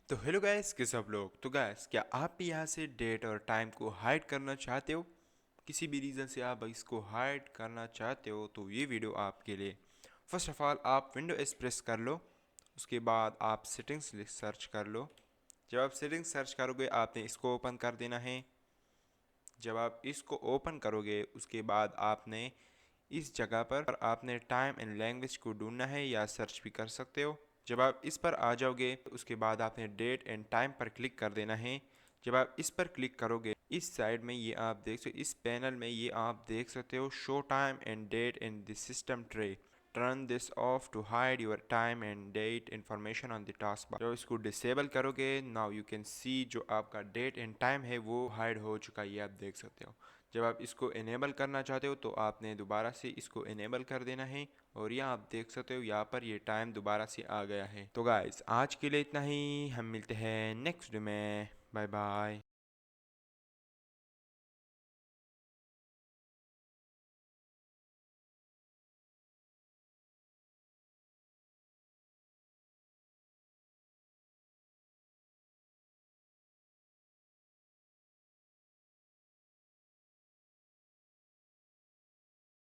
तो hello guys, कैसे सब लोग। तो गैस, क्या आप भी यहाँ से डेट और टाइम को हाइड करना चाहते हो? किसी भी रीज़न से आप इसको हाइड करना चाहते हो तो ये वीडियो आपके लिए। फर्स्ट ऑफ ऑल आप विंडो एस प्रेस कर लो। उसके बाद आप सेटिंग्स सर्च कर लो। जब आप सेटिंग्स सर्च करोगे आपने इसको ओपन कर देना है। जब आप इसको ओपन करोगे उसके बाद आपने इस जगह पर आपने टाइम एंड लैंग्वेज को ढूंढना है या सर्च भी कर सकते हो। जब आप इस पर आ जाओगे उसके बाद आपने डेट एंड टाइम पर क्लिक कर देना है। जब आप इस पर क्लिक करोगे इस साइड में ये आप देख सकते, इस पैनल में ये आप देख सकते हो show time and date in the system tray. Turn this off to hide your time and date information on the taskbar. जब इसको डिसेबल करोगे नाउ यू कैन सी जो आपका डेट एंड टाइम है वो हाइड हो चुका है, ये आप देख सकते हो। जब आप इसको इनेबल करना चाहते हो तो आपने दोबारा से इसको इनेबल कर देना है। और यहाँ आप देख सकते हो यहाँ पर ये टाइम दोबारा से आ गया है। तो गाइस आज के लिए इतना ही, हम मिलते हैं नेक्स्ट वीडियो में। Bye bye.